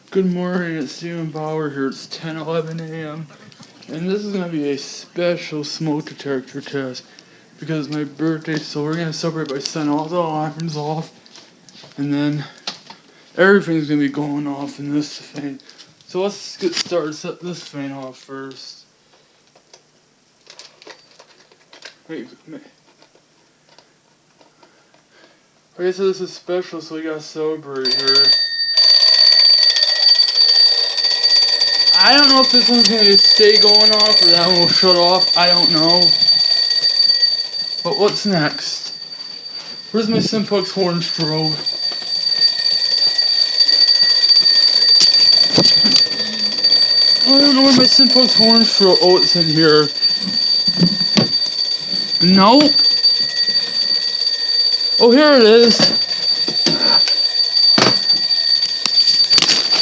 Good morning, it's Steven Bauer here. It's 10:11 a.m. and this is going to be a special smoke detector test because it's my birthday, so we're going to celebrate by setting all the alarms off and then everything's going to be going off in this fan. So let's get started. Set this fan off first. Wait. Okay, so this is special, so we got to celebrate here. I don't know if this one's going to stay going off or that one will shut off. I don't know. But what's next? Where's my Simplex horn strobe? I don't know where my Simplex horn strobe. Oh, it's in here. Nope. Oh, here it is.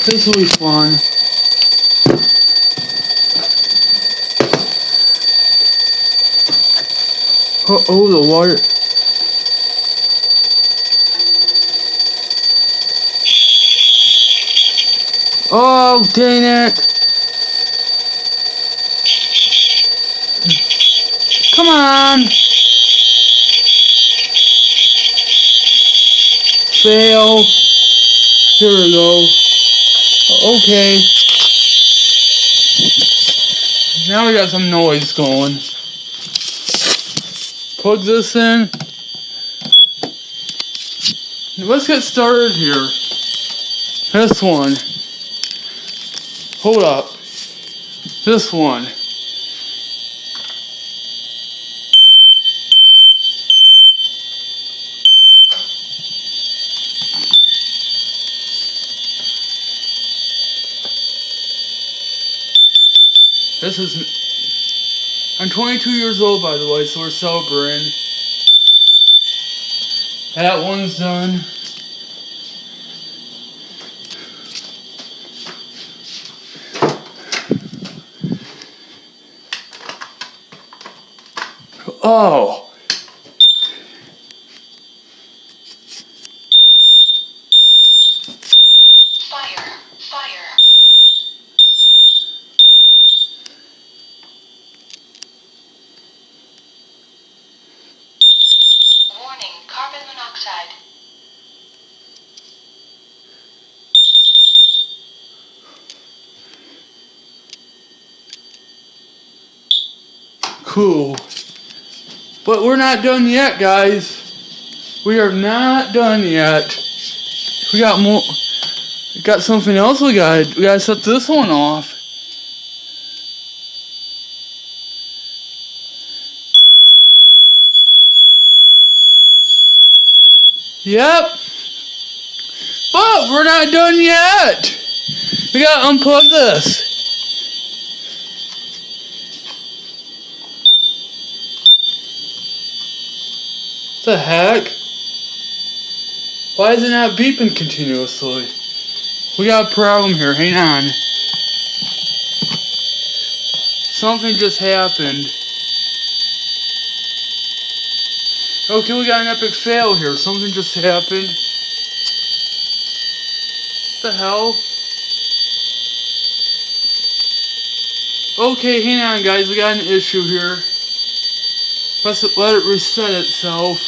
This will be fun. Oh, the water. Oh, dang it. Come on. Fail. Here we go. Okay. Now we got some noise going. Plug this in. Let's get started here. This one. Hold up. This one. This is... I'm 22 years old, by the way, so we're celebrating. That one's done. Oh. Fire. Warning, carbon monoxide. Cool. But we're not done yet, guys. We are not done yet. We got more. We got something else we gotta set this one off. Yep. But we're not done yet. We gotta unplug this. The heck? Why is it not beeping continuously? We got a problem here. Hang on. Something just happened. Okay, we got an epic fail here. Something just happened. What the hell? Okay, hang on, guys. We got an issue here. Let it reset itself.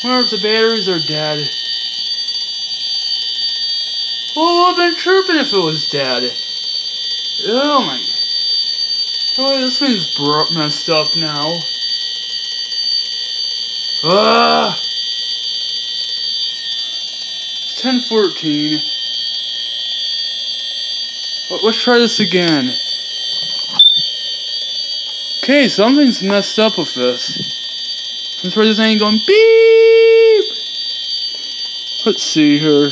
I wonder if the batteries are dead. Well, it would have been chirping if it was dead. Oh my. Oh, this thing's messed up now. Ah! 10:14. Let's try this again. Okay, something's messed up with this. Let's try this thing going beep. Let's see here.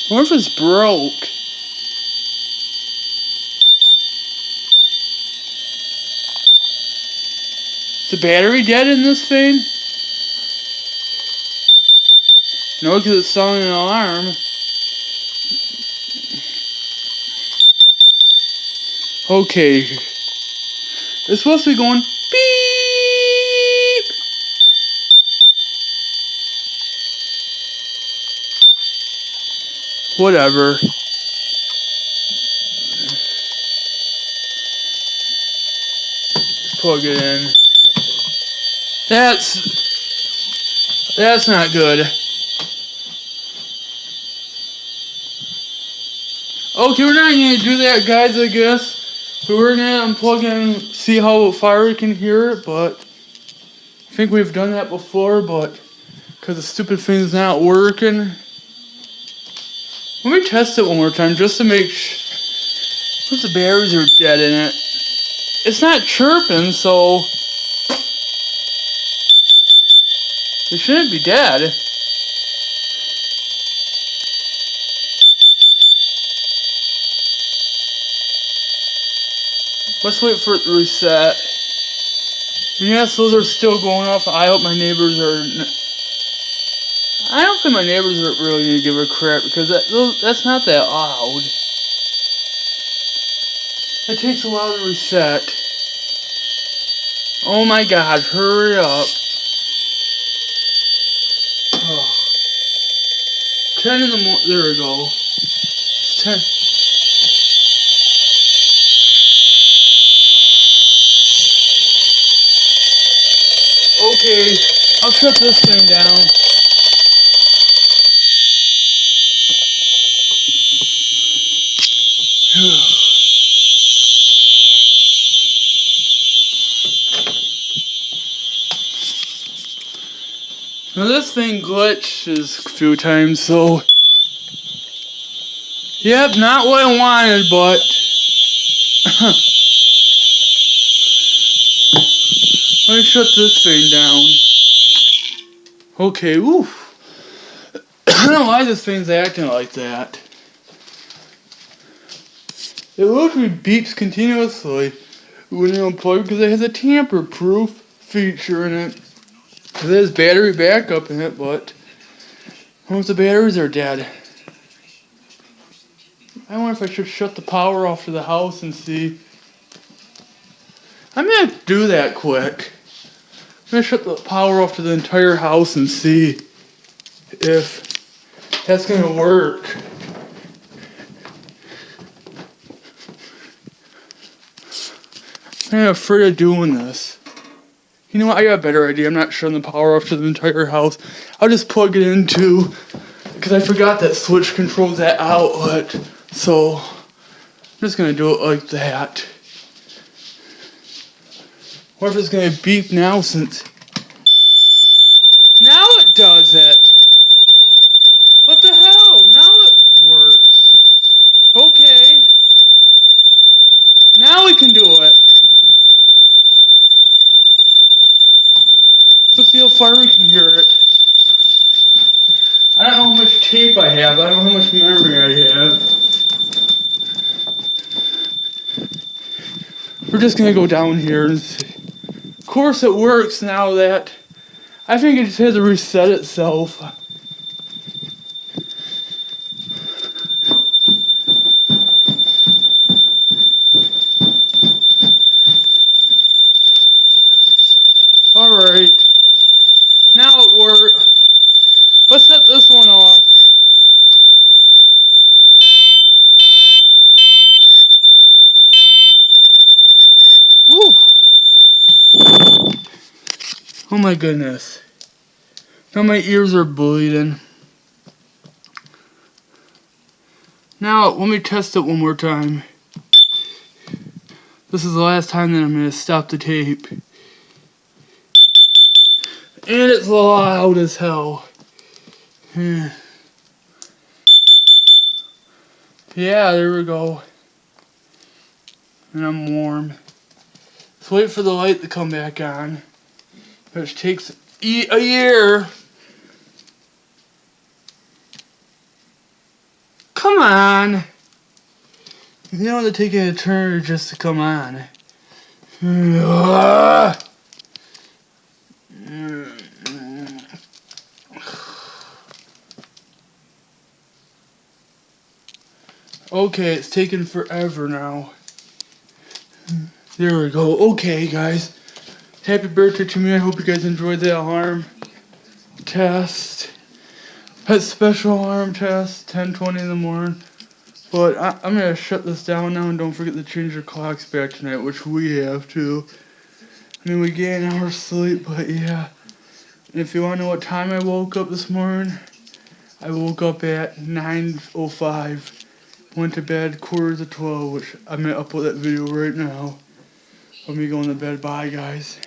I wonder if it's broke. Is the battery dead in this thing? No, because it's sounding an alarm. Okay. It's supposed to be going beep. Whatever. Plug it in. That's not good. Okay, we're not gonna do that, guys, I guess. But we're gonna unplug it and see how far we can hear it, but I think we've done that before, but because the stupid thing's not working. Let me test it one more time just to make sure. What if the batteries are dead in it? It's not chirping, so it shouldn't be dead. Let's wait for it to reset. Yes, those are still going off. I hope my neighbors are. I don't think my neighbors are really gonna give a crap because that's not that loud. It takes a while to reset. Oh my God! Hurry up! Oh. 10 in the morning. There we go. 10. Okay, I'll shut this thing down. Now this thing glitches a few times, so yep, not what I wanted, but let me shut this thing down. Okay, oof. I don't know why this thing's acting like that. It literally beeps continuously when you unplug because it has a tamper-proof feature in it. It has battery backup in it, but once the batteries are dead. I wonder if I should shut the power off to the house and see. I'm gonna do that quick. I'm gonna shut the power off to the entire house and see if that's gonna work. I'm afraid of doing this. You know what? I got a better idea. I'm not shutting the power off to the entire house. I'll just plug it into, because I forgot that switch controls that outlet. So I'm just gonna do it like that. What if it's gonna beep now since. Now it does it! What the hell? Now it works. Okay. Now we can do it. Let's see how far we can hear it. I don't know how much tape I have. I don't know how much memory I have. We're just gonna go down here and see. Of course it works now that. I think it just has to reset itself. Alright. Now it works. Let's set this one off. Woo! Oh my goodness. Now my ears are bleeding. Now, let me test it one more time. This is the last time that I'm going to stop the tape. And it's loud as hell. Yeah, there we go. And I'm warm. Let's wait for the light to come back on, which takes a year. Come on! You know they're taking a turn just to come on. Okay, it's taking forever now. There we go. Okay, guys. Happy birthday to me. I hope you guys enjoyed the alarm test. Had special alarm test, 10:20 in the morning. But I'm gonna shut this down now, and don't forget to change your clocks back tonight, which we have to. I mean, we get an hour's sleep, but yeah. And if you wanna know what time I woke up this morning, I woke up at 9:05. Went to bed 11:45, which I'm gonna upload that video right now of me going to bed. Bye, guys.